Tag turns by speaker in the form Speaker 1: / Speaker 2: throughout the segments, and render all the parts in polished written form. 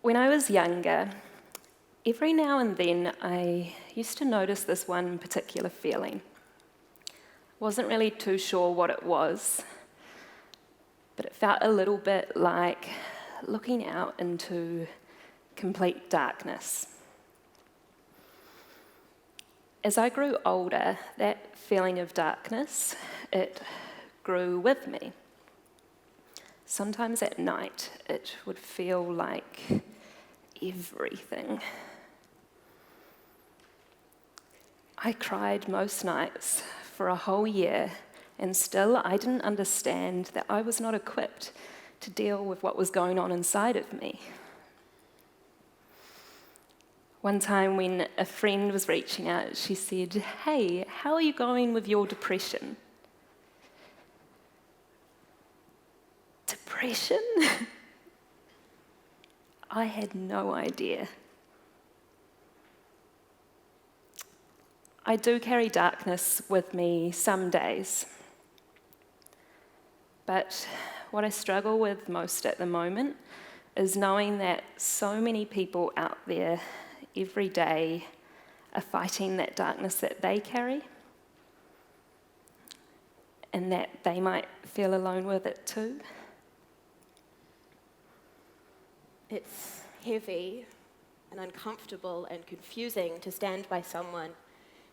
Speaker 1: When I was younger, every now and then I used to notice this one particular feeling. Wasn't really too sure what it was, but it felt a little bit like looking out into complete darkness. As I grew older, that feeling of darkness, it grew with me. Sometimes at night, it would feel like everything. I cried most nights for a whole year, and still I didn't understand that I was not equipped to deal with what was going on inside of me. One time when a friend was reaching out, she said, "Hey, how are you going with your depression?" Depression? I had no idea. I do carry darkness with me some days, but what I struggle with most at the moment is knowing that so many people out there every day are fighting that darkness that they carry, and that they might feel alone with it too.
Speaker 2: It's heavy and uncomfortable and confusing to stand by someone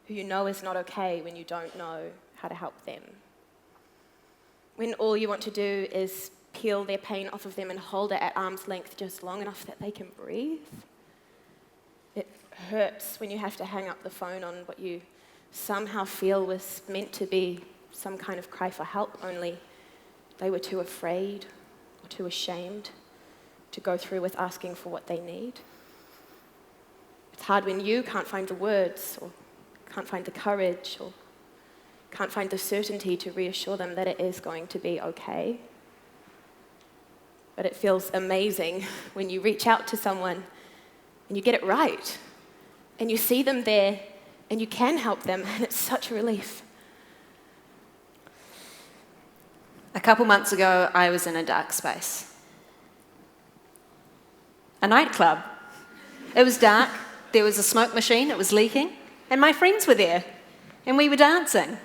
Speaker 2: who you know is not okay when you don't know how to help them. When all you want to do is peel their pain off of them and hold it at arm's length just long enough that they can breathe. It hurts when you have to hang up the phone on what you somehow feel was meant to be some kind of cry for help, only they were too afraid or too ashamed to go through with asking for what they need. It's hard when you can't find the words, or can't find the courage, or can't find the certainty to reassure them that it is going to be okay. But it feels amazing when you reach out to someone and you get it right, and you see them there, and you can help them, and it's such a relief.
Speaker 3: A couple months ago, I was in a dark space. A nightclub. It was dark, there was a smoke machine, it was leaking, and my friends were there, and we were dancing.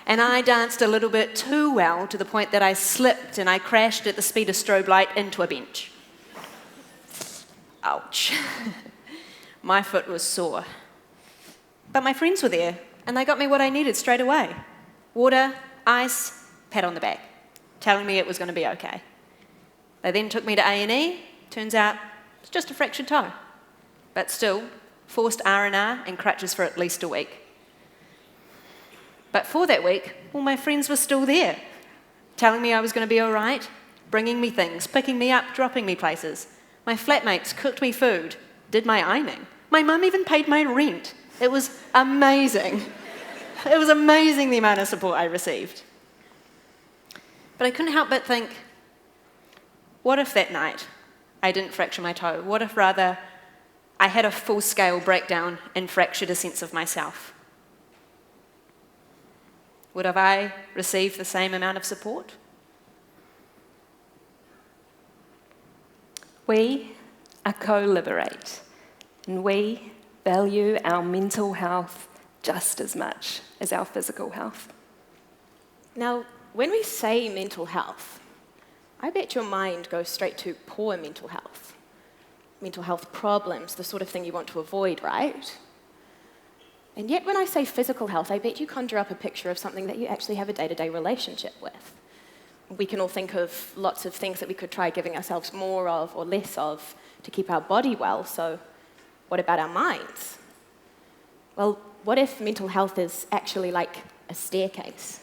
Speaker 3: And I danced a little bit too well to the point that I slipped and I crashed at the speed of strobe light into a bench. Ouch. My foot was sore. But my friends were there, and they got me what I needed straight away. Water, ice, pat on the back, telling me it was going to be okay. They then took me to A&E. Turns out it's just a fractured toe. But still, forced R&R and crutches for at least a week. But for that week, all my friends were still there, telling me I was going to be all right, bringing me things, picking me up, dropping me places. My flatmates cooked me food, did my ironing. My mum even paid my rent. It was amazing. It was amazing the amount of support I received. But I couldn't help but think, what if that night I didn't fracture my toe? What if rather I had a full-scale breakdown and fractured a sense of myself? Would have I received the same amount of support?
Speaker 1: We are CoLiberate, and we value our mental health just as much as our physical health.
Speaker 2: Now, when we say mental health, I bet your mind goes straight to poor mental health problems, the sort of thing you want to avoid, right? And yet when I say physical health, I bet you conjure up a picture of something that you actually have a day-to-day relationship with. We can all think of lots of things that we could try giving ourselves more of or less of to keep our body well, so what about our minds? Well, what if mental health is actually like a staircase?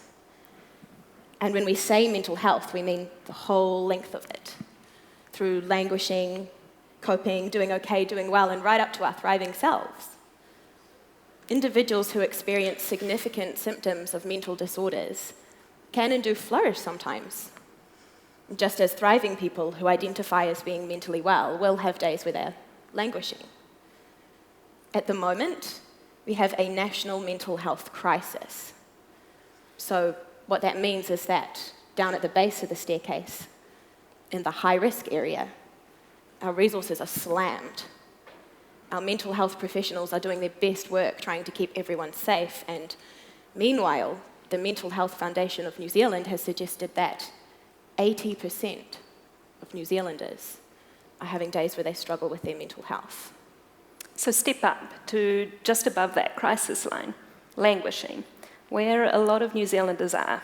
Speaker 2: And when we say mental health, we mean the whole length of it, through languishing, coping, doing okay, doing well, and right up to our thriving selves. Individuals who experience significant symptoms of mental disorders can and do flourish sometimes, just as thriving people who identify as being mentally well will have days where they're languishing. At the moment, we have a national mental health crisis. So what that means is that down at the base of the staircase, in the high-risk area, our resources are slammed. Our mental health professionals are doing their best work trying to keep everyone safe, and meanwhile, the Mental Health Foundation of New Zealand has suggested that 80% of New Zealanders are having days where they struggle with their mental health.
Speaker 1: So step up to just above that crisis line, languishing, where a lot of New Zealanders are.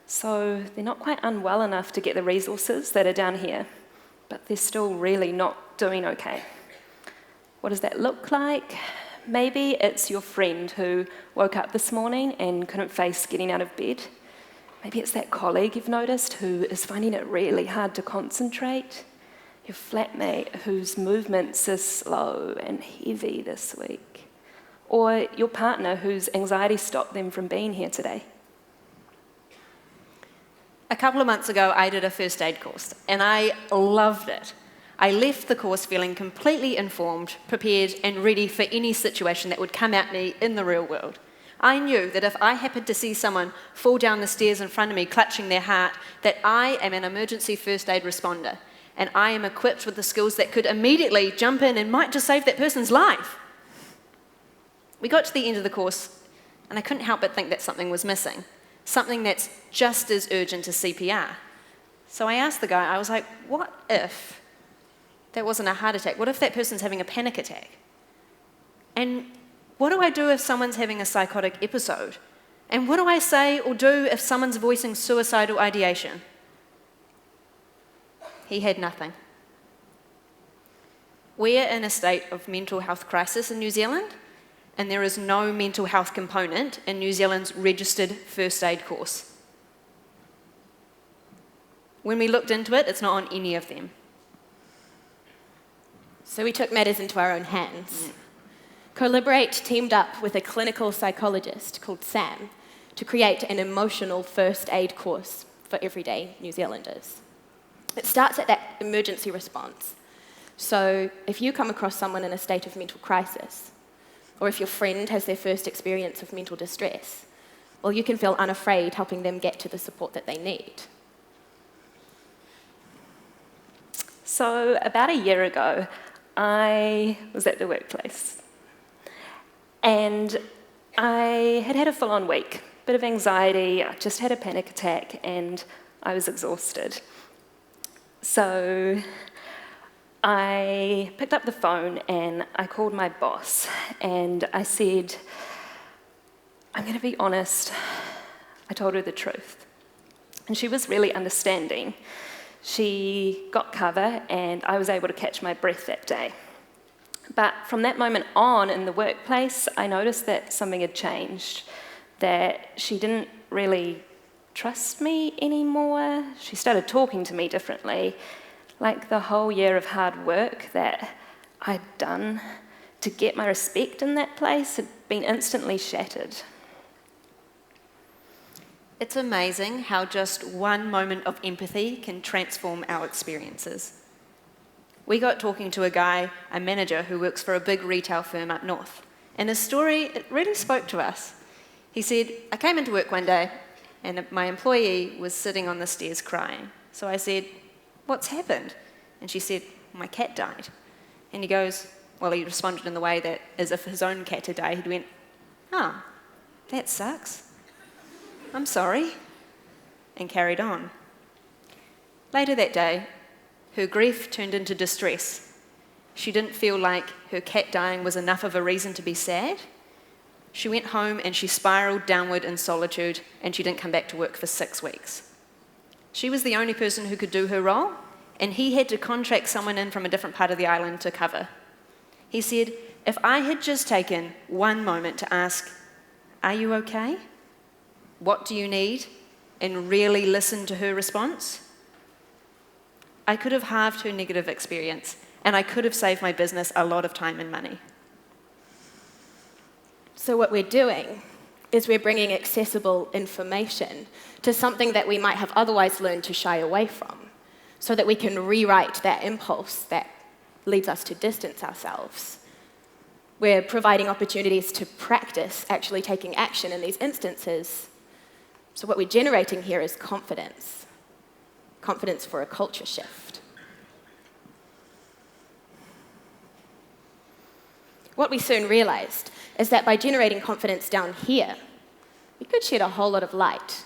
Speaker 1: So they're not quite unwell enough to get the resources that are down here, but they're still really not doing okay. What does that look like? Maybe it's your friend who woke up this morning and couldn't face getting out of bed. Maybe it's that colleague you've noticed who is finding it really hard to concentrate. Your flatmate whose movements are slow and heavy this week. Or your partner whose anxiety stopped them from being here today.
Speaker 3: A couple of months ago, I did a first aid course, and I loved it. I left the course feeling completely informed, prepared, and ready for any situation that would come at me in the real world. I knew that if I happened to see someone fall down the stairs in front of me clutching their heart, that I am an emergency first aid responder, and I am equipped with the skills that could immediately jump in and might just save that person's life. We got to the end of the course, and I couldn't help but think that something was missing, something that's just as urgent as CPR. So I asked the guy, I was like, what if that wasn't a heart attack? What if that person's having a panic attack? And what do I do if someone's having a psychotic episode? And what do I say or do if someone's voicing suicidal ideation? He had nothing. We're in a state of mental health crisis in New Zealand, and there is no mental health component in New Zealand's registered first aid course. When we looked into it, it's not on any of them.
Speaker 2: So we took matters into our own hands. CoLiberate teamed up with a clinical psychologist called Sam to create an emotional first aid course for everyday New Zealanders. It starts at that emergency response. So if you come across someone in a state of mental crisis, or if your friend has their first experience of mental distress, well, you can feel unafraid helping them get to the support that they need.
Speaker 1: So about a year ago, I was at the workplace, and I had had a full-on week, bit of anxiety, I just had a panic attack, and I was exhausted. So I picked up the phone and I called my boss, and I said, I'm going to be honest, I told her the truth. And she was really understanding. She got cover, and I was able to catch my breath that day. But from that moment on in the workplace, I noticed that something had changed, that she didn't really trust me anymore. She started talking to me differently, like the whole year of hard work that I'd done to get my respect in that place had been instantly shattered.
Speaker 3: It's amazing how just one moment of empathy can transform our experiences. We got talking to a guy, a manager who works for a big retail firm up north, and his story, it really spoke to us. He said, I came into work one day and my employee was sitting on the stairs crying. So I said, what's happened? And she said, my cat died. And he goes, well, he responded in the way that as if his own cat had died. He went, that sucks. I'm sorry, and carried on. Later that day, her grief turned into distress. She didn't feel like her cat dying was enough of a reason to be sad. She went home and she spiraled downward in solitude, and she didn't come back to work for 6 weeks. She was the only person who could do her role, and he had to contract someone in from a different part of the island to cover. He said, if I had just taken one moment to ask, are you okay? What do you need? And really listen to her response, I could have halved her negative experience, and I could have saved my business a lot of time and money.
Speaker 2: So what we're doing is we're bringing accessible information to something that we might have otherwise learned to shy away from, so that we can rewrite that impulse that leads us to distance ourselves. We're providing opportunities to practice actually taking action in these instances. So what we're generating here is confidence. Confidence for a culture shift. What we soon realized is that by generating confidence down here, we could shed a whole lot of light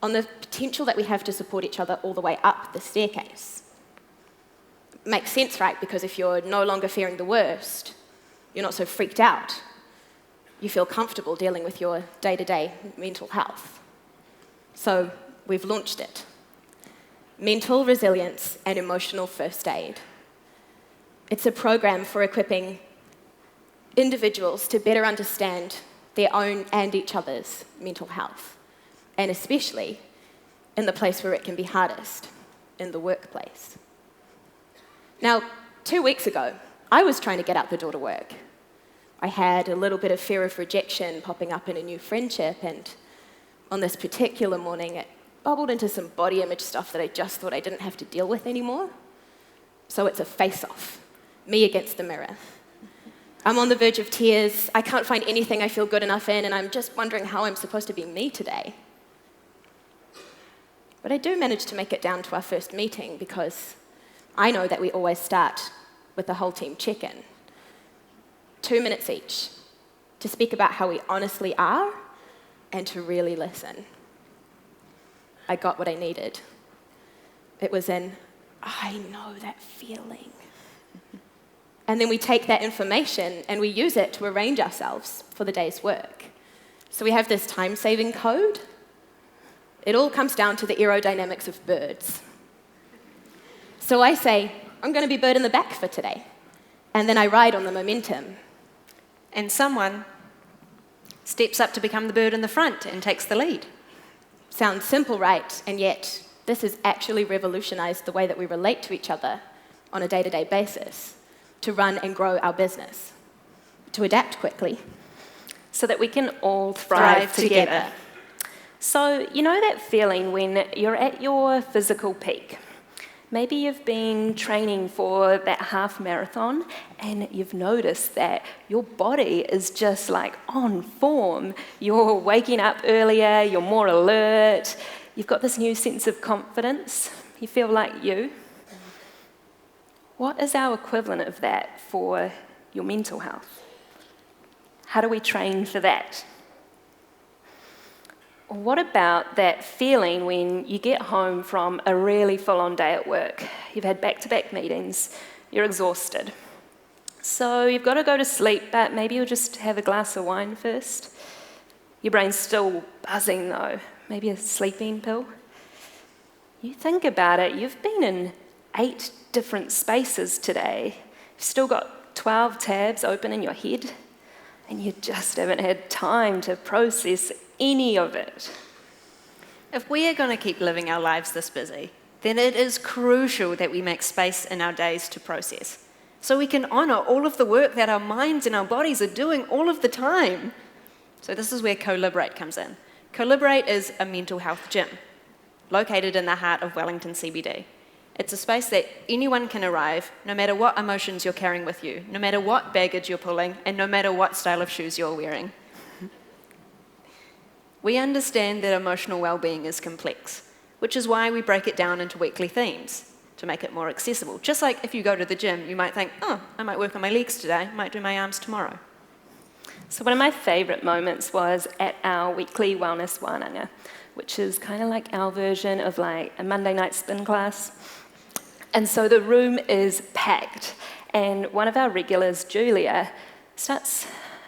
Speaker 2: on the potential that we have to support each other all the way up the staircase. Makes sense, right? Because if you're no longer fearing the worst, you're not so freaked out. You feel comfortable dealing with your day-to-day mental health. So we've launched it. Mental Resilience and Emotional First Aid. It's a program for equipping individuals to better understand their own and each other's mental health, and especially in the place where it can be hardest, in the workplace. Now, 2 weeks ago, I was trying to get out the door to work. I had a little bit of fear of rejection popping up in a new friendship, and on this particular morning, it bubbled into some body image stuff that I just thought I didn't have to deal with anymore. So it's a face-off, me against the mirror. I'm on the verge of tears, I can't find anything I feel good enough in, and I'm just wondering how I'm supposed to be me today. But I do manage to make it down to our first meeting because I know that we always start with the whole team check-in. 2 minutes each to speak about how we honestly are and to really listen. I got what I needed. It was I know that feeling. And then we take that information and we use it to arrange ourselves for the day's work. So we have this time-saving code. It all comes down to the aerodynamics of birds. So I say, I'm going to be bird in the back for today. And then I ride on the momentum.
Speaker 3: And someone steps up to become the bird in the front and takes the lead.
Speaker 2: Sounds simple, right? And yet, this has actually revolutionized the way that we relate to each other on a day-to-day basis, to run and grow our business, to adapt quickly,
Speaker 1: so that we can all thrive together. So, you know that feeling when you're at your physical peak? Maybe you've been training for that half marathon and you've noticed that your body is just like on form. You're waking up earlier, you're more alert, you've got this new sense of confidence, you feel like you. What is our equivalent of that for your mental health? How do we train for that? What about that feeling when you get home from a really full-on day at work? You've had back-to-back meetings, you're exhausted. So you've got to go to sleep, but maybe you'll just have a glass of wine first. Your brain's still buzzing though, maybe a sleeping pill. You think about it, you've been in 8 different spaces today. You've still got 12 tabs open in your head, and you just haven't had time to process any of it.
Speaker 3: If we are going to keep living our lives this busy, then it is crucial that we make space in our days to process, so we can honour all of the work that our minds and our bodies are doing all of the time. So this is where CoLiberate comes in. CoLiberate is a mental health gym located in the heart of Wellington CBD. It's a space that anyone can arrive, no matter what emotions you're carrying with you, no matter what baggage you're pulling, and no matter what style of shoes you're wearing. We understand that emotional well-being is complex, which is why we break it down into weekly themes to make it more accessible. Just like if you go to the gym, you might think, oh, I might work on my legs today, I might do my arms tomorrow.
Speaker 1: So one of my favourite moments was at our weekly wellness wānanga, which is kind of like our version of like a Monday night spin class. And so the room is packed, and one of our regulars, Julia, starts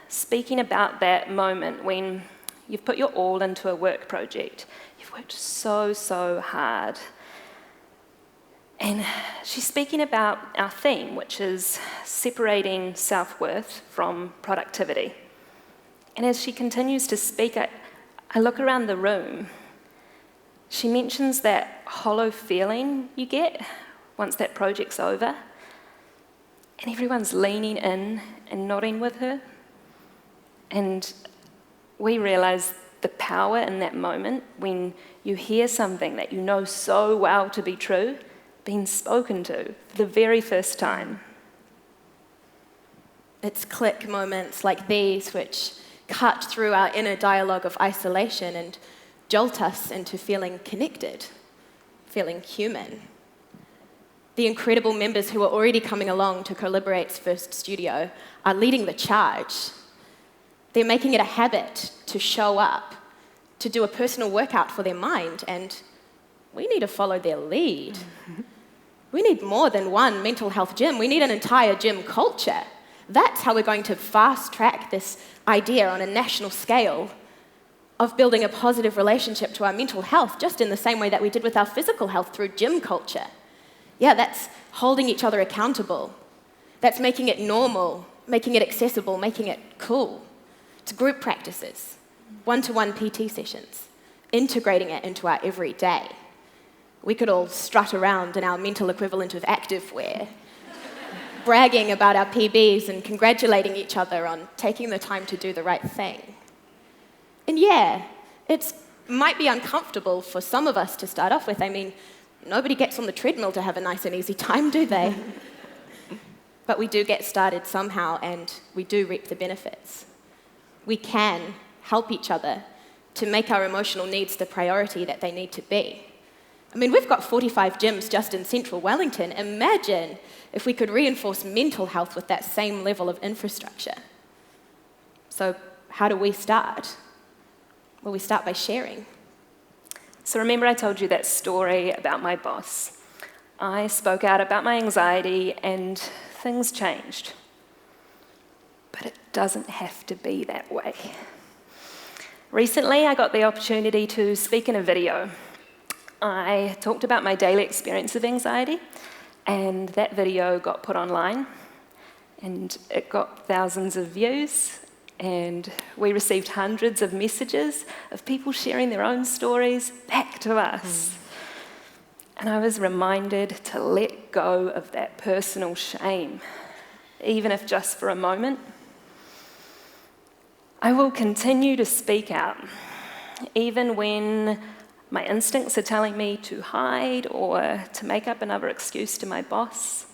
Speaker 1: speaking about that moment when you've put your all into a work project. You've worked so hard. And she's speaking about our theme, which is separating self-worth from productivity. And as she continues to speak, I look around the room. She mentions that hollow feeling you get once that project's over. And everyone's leaning in and nodding with her. And we realise the power in that moment when you hear something that you know so well to be true being spoken to for the very first time.
Speaker 2: It's click moments like these which cut through our inner dialogue of isolation and jolt us into feeling connected, feeling human. The incredible members who are already coming along to CoLiberate's first studio are leading the charge. They're making it a habit to show up, to do a personal workout for their mind, and we need to follow their lead. We need more than one mental health gym. We need an entire gym culture. That's how we're going to fast-track this idea on a national scale of building a positive relationship to our mental health, just in the same way that we did with our physical health through gym culture. Yeah, that's holding each other accountable. That's making it normal, making it accessible, making it cool. It's group practices, one-to-one PT sessions, integrating it into our everyday. We could all strut around in our mental equivalent of activewear, bragging about our PBs and congratulating each other on taking the time to do the right thing. And yeah, it might be uncomfortable for some of us to start off with. I mean, nobody gets on the treadmill to have a nice and easy time, do they? But we do get started somehow, and we do reap the benefits. We can help each other to make our emotional needs the priority that they need to be. I mean, we've got 45 gyms just in central Wellington. Imagine if we could reinforce mental health with that same level of infrastructure. So how do we start? Well, we start by sharing.
Speaker 1: So remember I told you that story about my boss. I spoke out about my anxiety and things changed. But it doesn't have to be that way. Recently, I got the opportunity to speak in a video. I talked about my daily experience of anxiety, and that video got put online, and it got thousands of views, and we received hundreds of messages of people sharing their own stories back to us. And I was reminded to let go of that personal shame, even if just for a moment. I will continue to speak out, even when my instincts are telling me to hide or to make up another excuse to my boss.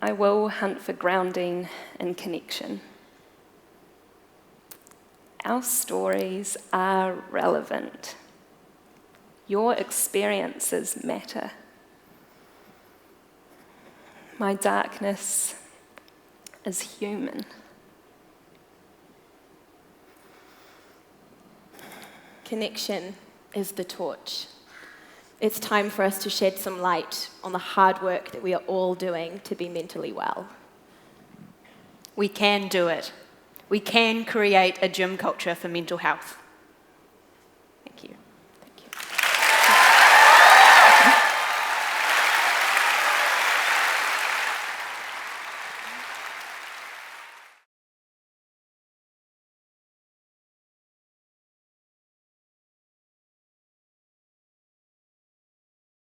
Speaker 1: I will hunt for grounding and connection. Our stories are relevant. Your experiences matter. My darkness is human.
Speaker 2: Connection is the torch. It's time for us to shed some light on the hard work that we are all doing to be mentally well.
Speaker 3: We can do it. We can create a gym culture for mental health.